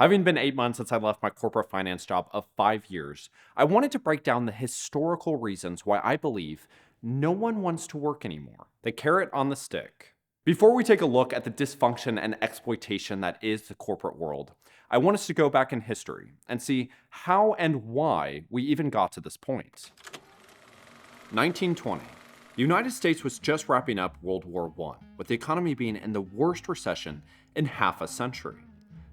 Having been 8 months since I left my corporate finance job of 5 years, I wanted to break down the historical reasons why I believe no one wants to work anymore. The carrot on the stick. Before we take a look at the dysfunction and exploitation that is the corporate world, I want us to go back in history and see how and why we even got to this point. 1920. The United States was just wrapping up World War I, with the economy being in the worst recession in half a century.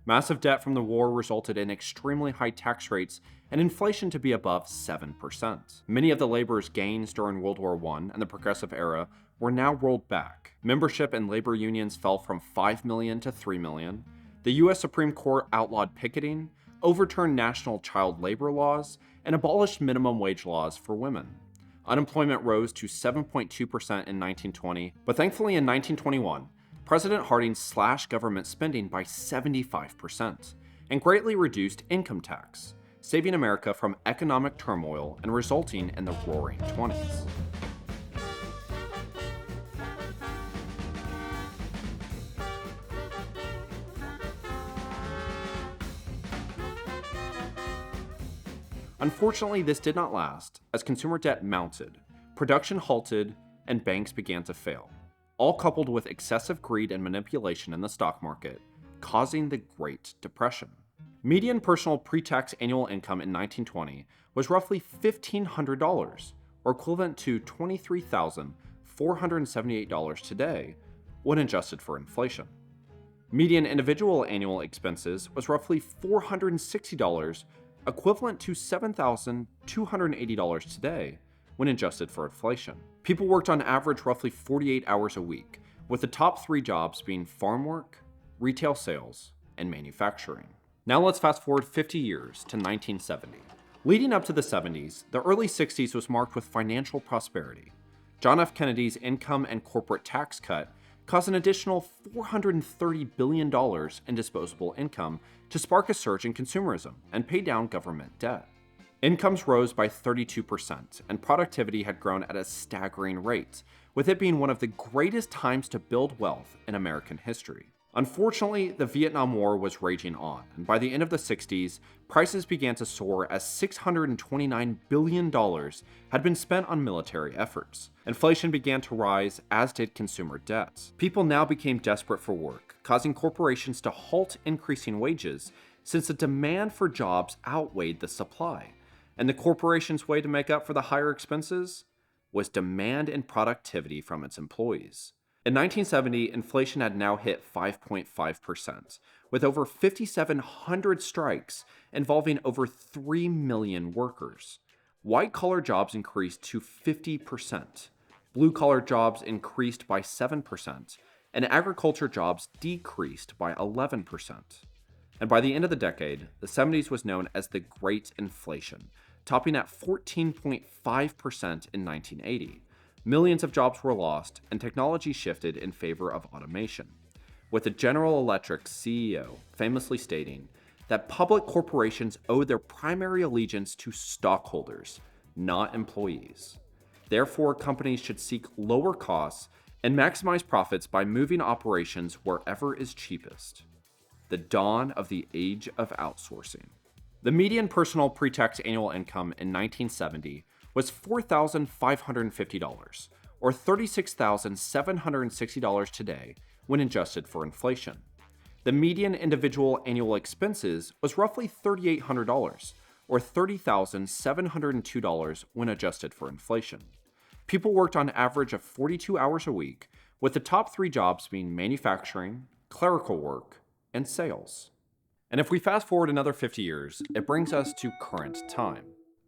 Massive debt from the war resulted in extremely high tax rates and inflation to be above 7%. Many of the labor's gains during World War I and the Progressive Era were now rolled back. Membership in labor unions fell from 5 million to 3 million. The U.S. Supreme Court outlawed picketing, overturned national child labor laws, and abolished minimum wage laws for women. Unemployment rose to 7.2% in 1920, but thankfully in 1921, President Harding slashed government spending by 75% and greatly reduced income tax, saving America from economic turmoil and resulting in the Roaring '20s. Unfortunately, this did not last, as consumer debt mounted, production halted, and banks began to fail, all coupled with excessive greed and manipulation in the stock market, causing the Great Depression. Median personal pre-tax annual income in 1920 was roughly $1,500, or equivalent to $23,478 today, when adjusted for inflation. Median individual annual expenses was roughly $460, equivalent to $7,280 today, when adjusted for inflation. People worked on average roughly 48 hours a week, with the top 3 jobs being farm work, retail sales, and manufacturing. Now let's fast forward 50 years to 1970. Leading up to the 70s, the early 60s was marked with financial prosperity. John F. Kennedy's income and corporate tax cut caused an additional $430 billion in disposable income to spark a surge in consumerism and pay down government debt. Incomes rose by 32%, and productivity had grown at a staggering rate, with it being one of the greatest times to build wealth in American history. Unfortunately, the Vietnam War was raging on, and by the end of the 60s, prices began to soar as $629 billion had been spent on military efforts. Inflation began to rise, as did consumer debts. People now became desperate for work, causing corporations to halt increasing wages since the demand for jobs outweighed the supply. And the corporation's way to make up for the higher expenses was demand and productivity from its employees. In 1970, inflation had now hit 5.5%, with over 5,700 strikes involving over 3 million workers. White-collar jobs increased to 50%, blue-collar jobs increased by 7%, and agriculture jobs decreased by 11%. And by the end of the decade, the 70s was known as the Great Inflation, topping at 14.5% in 1980. Millions of jobs were lost, and technology shifted in favor of automation, with the General Electric CEO famously stating that public corporations owe their primary allegiance to stockholders, not employees. Therefore, companies should seek lower costs and maximize profits by moving operations wherever is cheapest. The dawn of the age of outsourcing. The median personal pre-tax annual income in 1970 was $4,550, or $36,760 today when adjusted for inflation. The median individual annual expenses was roughly $3,800, or $30,702 when adjusted for inflation. People worked on average of 42 hours a week, with the top 3 jobs being manufacturing, clerical work, and sales. And if we fast forward another 50 years, it brings us to current time.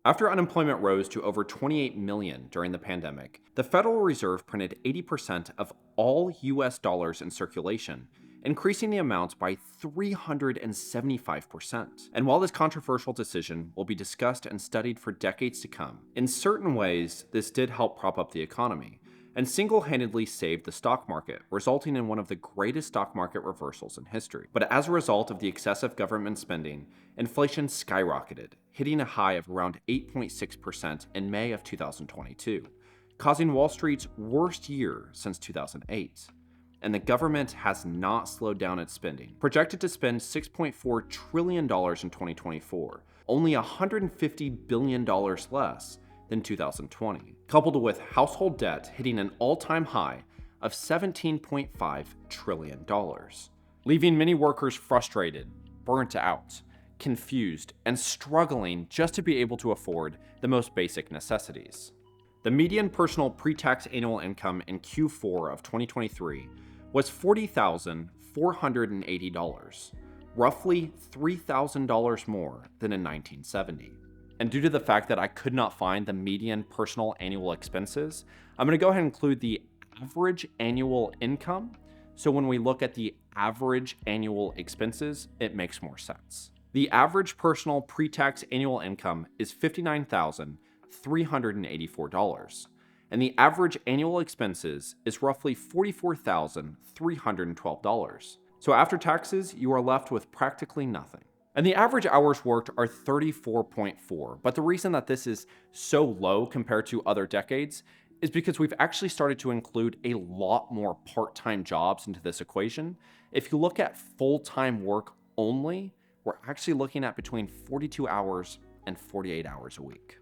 After unemployment rose to over 28 million during the pandemic, the Federal Reserve printed 80% of all US dollars in circulation, increasing the amount by 375%. And while this controversial decision will be discussed and studied for decades to come, in certain ways, this did help prop up the economy and single-handedly saved the stock market, resulting in one of the greatest stock market reversals in history. But as a result of the excessive government spending, inflation skyrocketed, hitting a high of around 8.6% in May of 2022, causing Wall Street's worst year since 2008. and the government has not slowed down its spending, projected to spend $6.4 trillion in 2024, only $150 billion less than 2020, coupled with household debt hitting an all-time high of $17.5 trillion, leaving many workers frustrated, burnt out, confused, and struggling just to be able to afford the most basic necessities. The median personal pre-tax annual income in Q4 of 2023 was $40,480, roughly $3,000 more than in 1970. And due to the fact that I could not find the median personal annual expenses, I'm going to go ahead and include the average annual income. So when we look at the average annual expenses, it makes more sense. The average personal pre-tax annual income is $59,384, and the average annual expenses is roughly $44,312. So after taxes, you are left with practically nothing. And the average hours worked are 34.4, but the reason that this is so low compared to other decades is because we've actually started to include a lot more part-time jobs into this equation. If you look at full-time work only, we're actually looking at between 42 hours and 48 hours a week,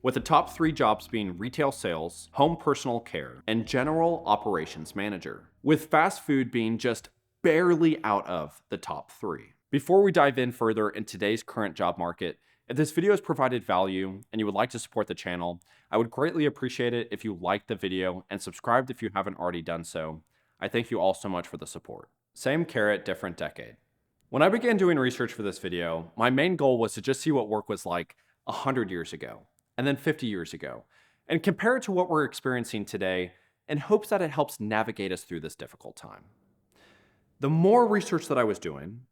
with the top 3 jobs being retail sales, home personal care, and general operations manager, with fast food being just barely out of the top 3. Before we dive in further in today's current job market, if this video has provided value and you would like to support the channel, I would greatly appreciate it if you liked the video and subscribed if you haven't already done so. I thank you all so much for the support. Same carrot, different decade. When I began doing research for this video, my main goal was to just see what work was like 100 years ago, and then 50 years ago, and compare it to what we're experiencing today in hopes that it helps navigate us through this difficult time. The more research that I was doing,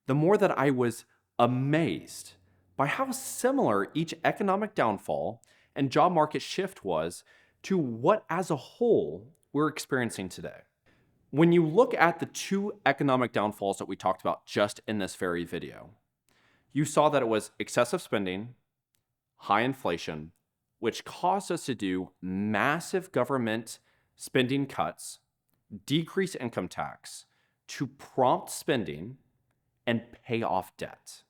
the more that I was amazed by how similar each economic downfall and job market shift was to what as a whole we're experiencing today. When you look at the 2 economic downfalls that we talked about just in this very video, you saw that it was excessive spending, high inflation, which caused us to do massive government spending cuts, decrease income tax to prompt spending and pay off debt.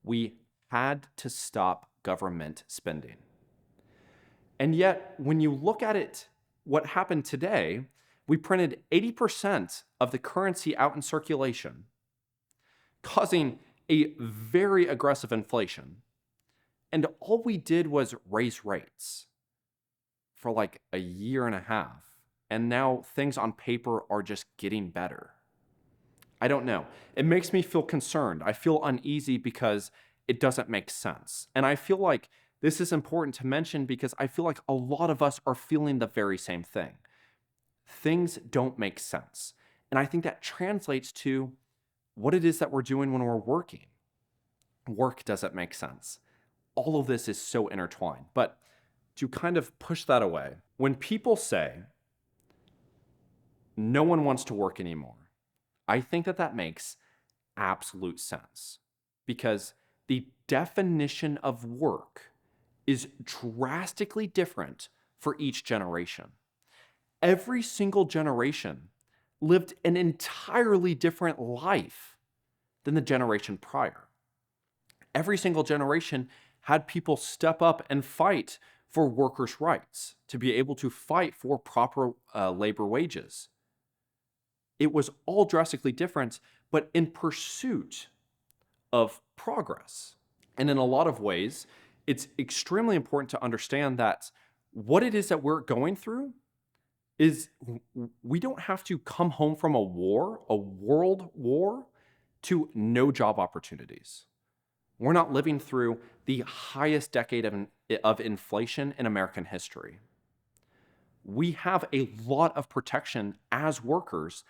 We had to stop government spending. And yet, when you look at it, what happened today, we printed 80% of the currency out in circulation, causing a very aggressive inflation. And all we did was raise rates for like a year and a half. And now things on paper are just getting better. I don't know. It makes me feel concerned. I feel uneasy because it doesn't make sense. And I feel like this is important to mention because I feel like a lot of us are feeling the very same thing. Things don't make sense. And I think that translates to what it is that we're doing when we're working. Work doesn't make sense. All of this is so intertwined. But to kind of push that away, when people say no one wants to work anymore, I think that that makes absolute sense because the definition of work is drastically different for each generation. Every single generation lived an entirely different life than the generation prior. Every single generation had people step up and fight for workers' rights, to be able to fight for proper labor wages. It was all drastically different, but in pursuit of progress. And in a lot of ways, it's extremely important to understand that what it is that we're going through is we don't have to come home from a war, a world war, to no job opportunities. We're not living through the highest decade of inflation in American history. We have a lot of protection as workers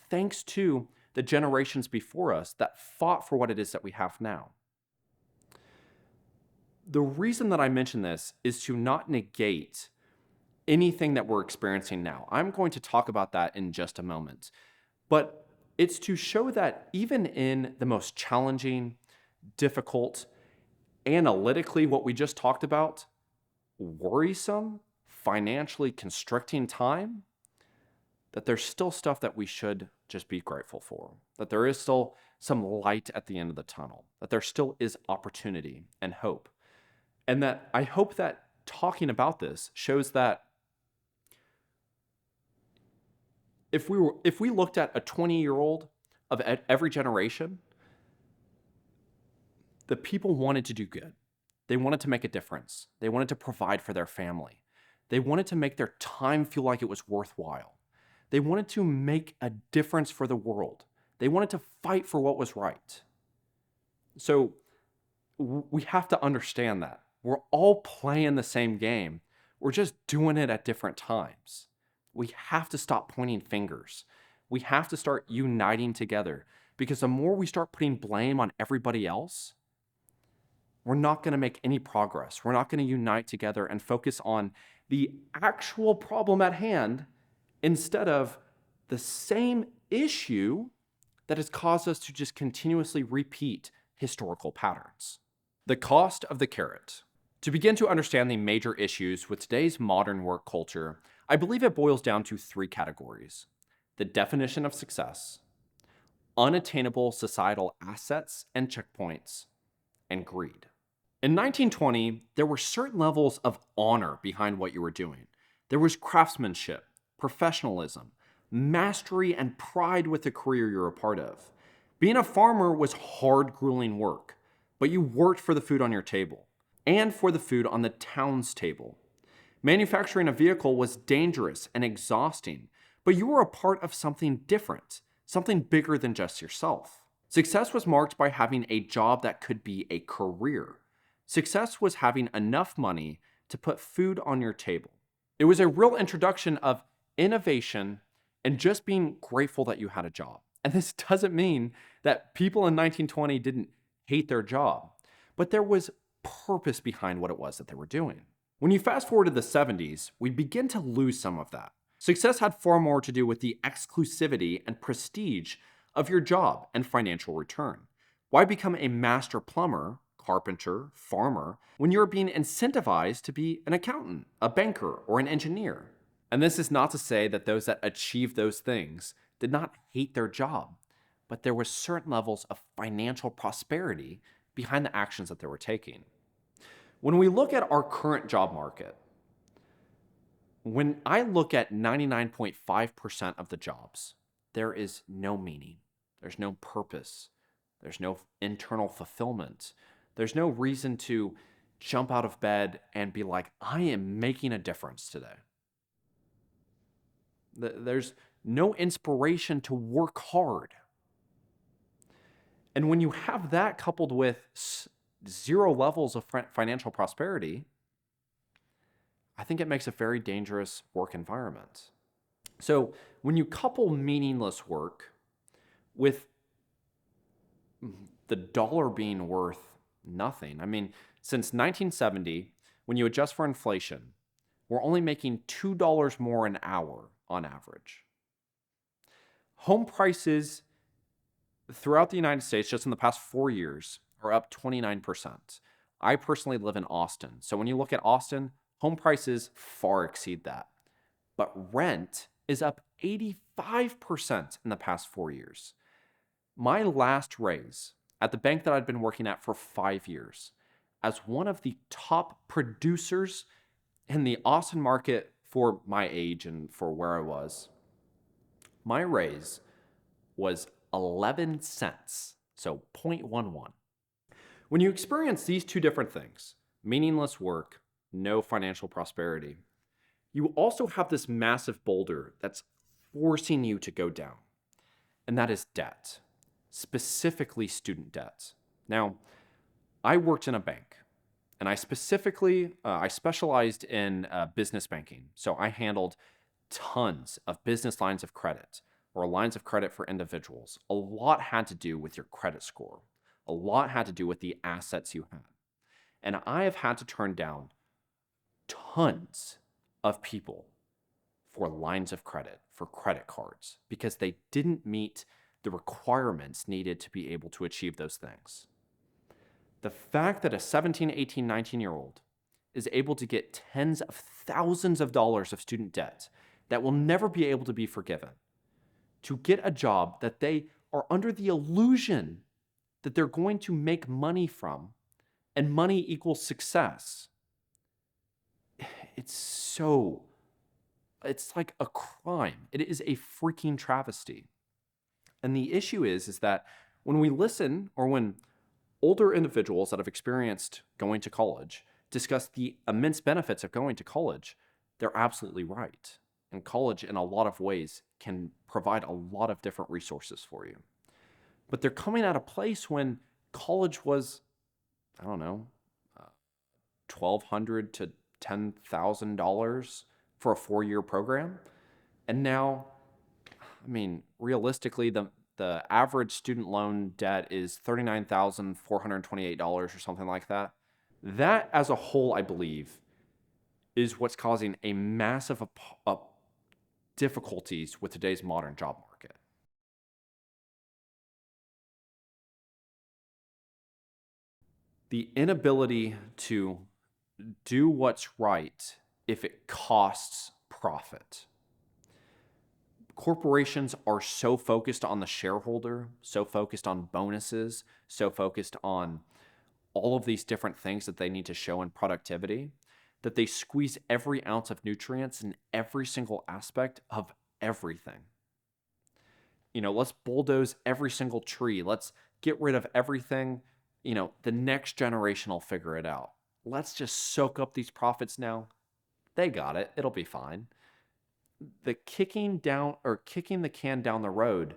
thanks to the generations before us that fought for what it is that we have now. The reason that I mention this is to not negate anything that we're experiencing now. I'm going to talk about that in just a moment. But it's to show that even in the most challenging, difficult, analytically, what we just talked about, worrisome, financially constricting time, that there's still stuff that we should just be grateful for, that there is still some light at the end of the tunnel, that there still is opportunity and hope. And that I hope that talking about this shows that if we looked at a 20-year-old of every generation, the people wanted to do good. They wanted to make a difference. They wanted to provide for their family. They wanted to make their time feel like it was worthwhile. They wanted to make a difference for the world. They wanted to fight for what was right. So we have to understand that. We're all playing the same game. We're just doing it at different times. We have to stop pointing fingers. We have to start uniting together, because the more we start putting blame on everybody else, we're not going to make any progress. We're not going to unite together and focus on the actual problem at hand instead of the same issue that has caused us to just continuously repeat historical patterns. The cost of the carrot. To begin to understand the major issues with today's modern work culture, I believe it boils down to three categories: the definition of success, unattainable societal assets and checkpoints, and greed. In 1920, there were certain levels of honor behind what you were doing. There was craftsmanship, professionalism, mastery, and pride with the career you're a part of. Being a farmer was hard, grueling work, but you worked for the food on your table and for the food on the town's table. Manufacturing a vehicle was dangerous and exhausting, but you were a part of something different, something bigger than just yourself. Success was marked by having a job that could be a career. Success was having enough money to put food on your table. It was a real introduction of innovation and just being grateful that you had a job. And this doesn't mean that people in 1920 didn't hate their job, but there was purpose behind what it was that they were doing. When you fast forward to the 70s, we begin to lose some of that. Success had far more to do with the exclusivity and prestige of your job and financial return. Why become a master plumber, carpenter, farmer, when you're being incentivized to be an accountant, a banker, or an engineer? And this is not to say that those that achieved those things did not hate their job, but there was certain levels of financial prosperity behind the actions that they were taking. When we look at our current job market, when I look at 99.5% of the jobs, there is no meaning. There's no purpose. There's no internal fulfillment. There's no reason to jump out of bed and be like, I am making a difference today. There's no inspiration to work hard. And when you have that coupled with zero levels of financial prosperity, I think it makes a very dangerous work environment. So when you couple meaningless work with the dollar being worth nothing, I mean, since 1970, when you adjust for inflation, we're only making $2 more an hour on average. Home prices throughout the United States, just in the past 4 years, are up 29%. I personally live in Austin. So when you look at Austin, home prices far exceed that. But rent is up 85% in the past 4 years. My last raise at the bank that I'd been working at for 5 years, as one of the top producers in the Austin market for my age and for where I was, my raise was 11 cents, so 0.11. When you experience these two different things, meaningless work, no financial prosperity, you also have this massive boulder that's forcing you to go down, and that is debt, specifically student debt. Now, I worked in a bank, and I specialized in business banking, so I handled tons of business lines of credit or lines of credit for individuals. A lot had to do with your credit score. A lot had to do with the assets you had. And I have had to turn down tons of people for lines of credit, for credit cards, because they didn't meet the requirements needed to be able to achieve those things. The fact that a 17, 18, 19-year-old is able to get tens of thousands of dollars of student debt that will never be able to be forgiven to get a job that they are under the illusion that they're going to make money from, and money equals success. It's like a crime. It is a freaking travesty. And the issue is that when we listen, or when older individuals that have experienced going to college discuss the immense benefits of going to college, they're absolutely right. And college, in a lot of ways, can provide a lot of different resources for you. But they're coming at a place when college was, I don't know, $1,200 to $10,000 for a 4-year program. And now, I mean, realistically, the average student loan debt is $39,428 or something like that. That as a whole, I believe, is what's causing a massive difficulties with today's modern job market. The inability to do what's right if it costs profit. Corporations are so focused on the shareholder, so focused on bonuses, so focused on all of these different things that they need to show in productivity, that they squeeze every ounce of nutrients in every single aspect of everything. Let's bulldoze every single tree. Let's get rid of everything. The next generation will figure it out. Let's just soak up these profits now. They got it. It'll be fine. The kicking the can down the road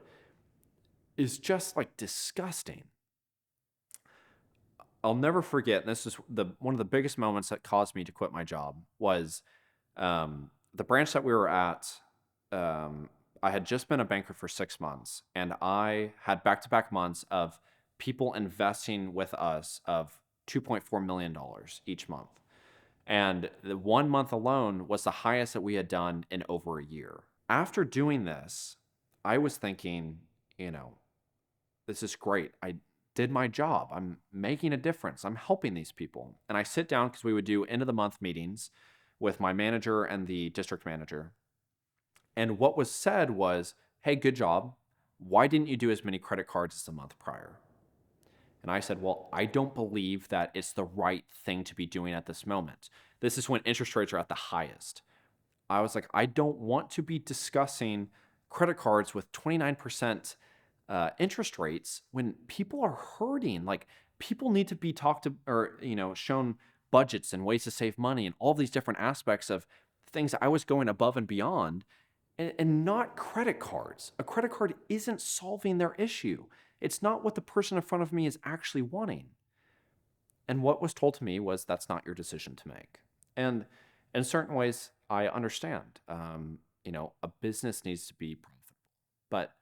is just like disgusting. I'll never forget, and this is one of the biggest moments that caused me to quit my job, was the branch that we were at. I had just been a banker for 6 months, and I had back-to-back months of people investing with us of $2.4 million each month. And the 1 month alone was the highest that we had done in over a year. After doing this, I was thinking, this is great. I did my job. I'm making a difference. I'm helping these people. And I sit down, because we would do end of the month meetings with my manager and the district manager. And what was said was, hey, good job. Why didn't you do as many credit cards as the month prior? And I said, well, I don't believe that it's the right thing to be doing at this moment. This is when interest rates are at the highest. I was like, I don't want to be discussing credit cards with 29% interest rates when people are hurting. Like, people need to be talked to, or, shown budgets and ways to save money and all these different aspects of things I was going above and beyond, and not credit cards. A credit card isn't solving their issue. It's not what the person in front of me is actually wanting. And what was told to me was, that's not your decision to make. And in certain ways, I understand. A business needs to be profitable. But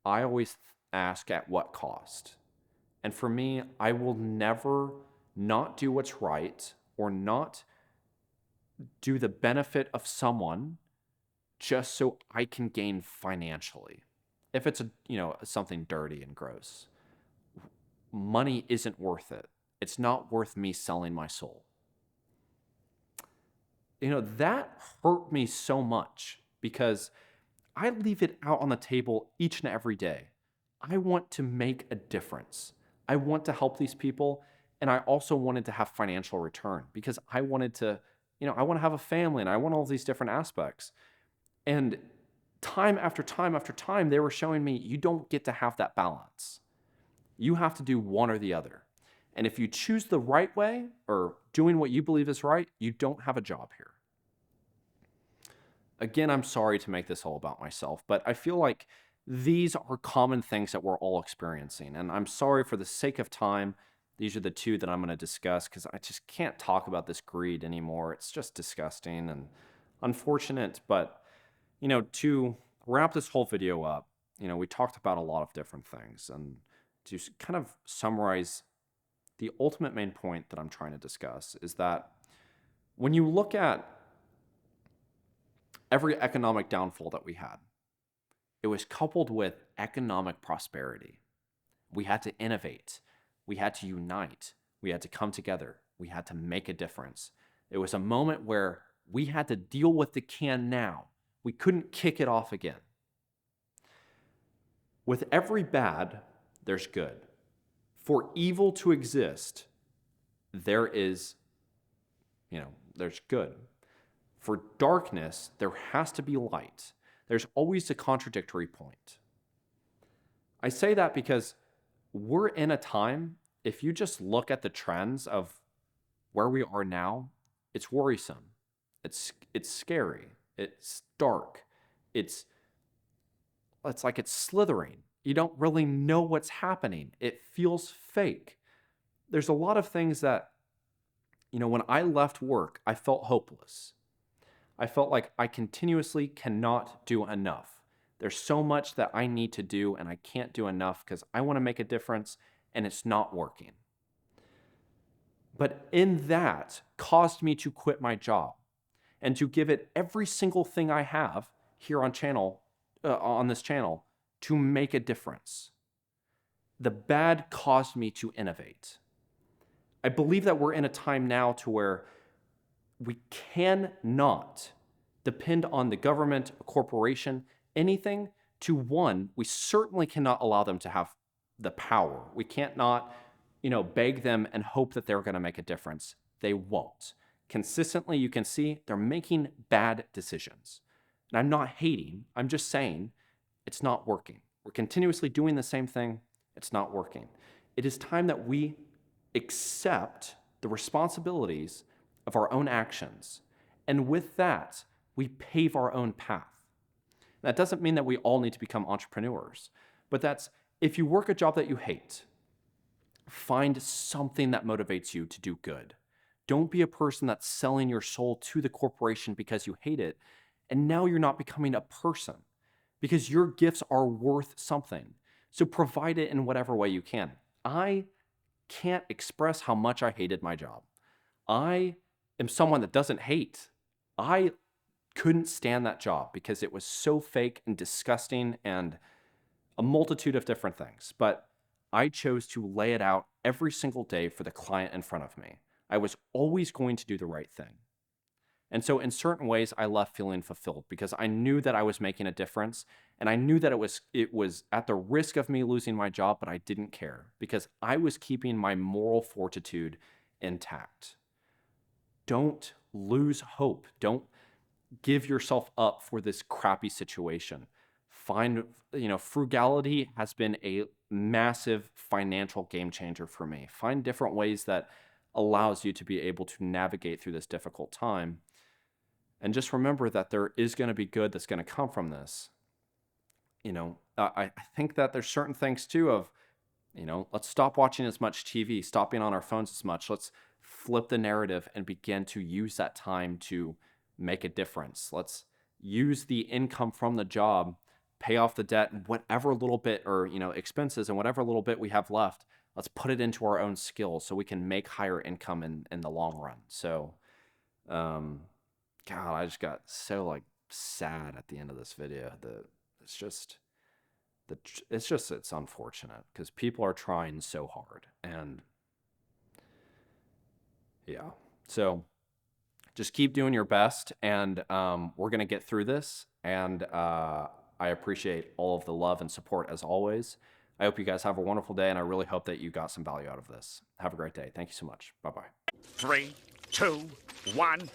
I always ask, at what cost? And for me, I will never not do what's right, or not do the benefit of someone just so I can gain financially. If it's something dirty and gross, money isn't worth it. It's not worth me selling my soul. That hurt me so much, because I leave it out on the table each and every day. I want to make a difference. I want to help these people, and I also wanted to have financial return, because I wanted to, I want to have a family, and I want all these different aspects. And time after time after time, they were showing me, you don't get to have that balance. You have to do one or the other. And if you choose the right way, or doing what you believe is right, you don't have a job here. Again, I'm sorry to make this all about myself, but I feel like these are common things that we're all experiencing. And I'm sorry, for the sake of time, these are the two that I'm going to discuss, because I just can't talk about this greed anymore. It's just disgusting and unfortunate. But, to wrap this whole video up, we talked about a lot of different things. And to kind of summarize, the ultimate main point that I'm trying to discuss is that when you look at every economic downfall that we had, it was coupled with economic prosperity. We had to innovate. We had to unite. We had to come together. We had to make a difference. It was a moment where we had to deal with the can now. We couldn't kick it off again. With every bad, there's good. For evil to exist, there's good. For darkness, there has to be light. There's always a contradictory point. I say that because we're in a time, if you just look at the trends of where we are now, it's worrisome. It's scary. It's dark. It's like it's slithering. You don't really know what's happening. It feels fake. There's a lot of things that, when I left work, I felt hopeless. I felt like I continuously cannot do enough. There's so much that I need to do and I can't do enough because I want to make a difference and it's not working. But in that caused me to quit my job and to give it every single thing I have here on this channel to make a difference. The bad caused me to innovate. I believe that we're in a time now to where we cannot depend on the government, a corporation, anything to one, we certainly cannot allow them to have the power. We can't not, beg them and hope that they're going to make a difference. They won't. Consistently, you can see they're making bad decisions. And I'm not hating, I'm just saying it's not working. We're continuously doing the same thing. It's not working. It is time that we accept the responsibilities of our own actions. And with that, we pave our own path. That doesn't mean that we all need to become entrepreneurs, but that's if you work a job that you hate, find something that motivates you to do good. Don't be a person that's selling your soul to the corporation because you hate it. And now you're not becoming a person because your gifts are worth something. So provide it in whatever way you can. I can't express how much I hated my job. I am someone that doesn't hate. I couldn't stand that job because it was so fake and disgusting and a multitude of different things. But I chose to lay it out every single day for the client in front of me. I was always going to do the right thing. And so in certain ways, I left feeling fulfilled because I knew that I was making a difference and I knew that it was at the risk of me losing my job, but I didn't care because I was keeping my moral fortitude intact. Don't lose hope. Don't give yourself up for this crappy situation. Frugality has been a massive financial game changer for me. Find different ways that allows you to be able to navigate through this difficult time. And just remember that there is going to be good that's going to come from this. I think that there's certain things too of, let's stop watching as much TV, stop being on our phones as much. Let's flip the narrative and begin to use that time to make a difference. Let's use the income from the job, pay off the debt, and whatever little bit or, expenses and whatever little bit we have left, let's put it into our own skills so we can make higher income in the long run. So, God, I just got so sad at the end of this video. It's unfortunate because people are trying so hard and yeah. So just keep doing your best and we're going to get through this. And I appreciate all of the love and support as always. I hope you guys have a wonderful day and I really hope that you got some value out of this. Have a great day. Thank you so much. Bye-bye. 3, 2, 1.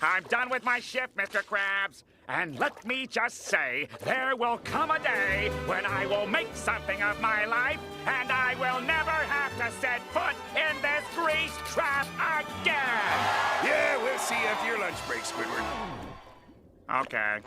I'm done with my shift, Mr. Krabs. And let me just say, there will come a day when I will make something of my life, and I will never have to set foot in this grease trap again. Yeah, we'll see you after your lunch break, Squidward. Okay.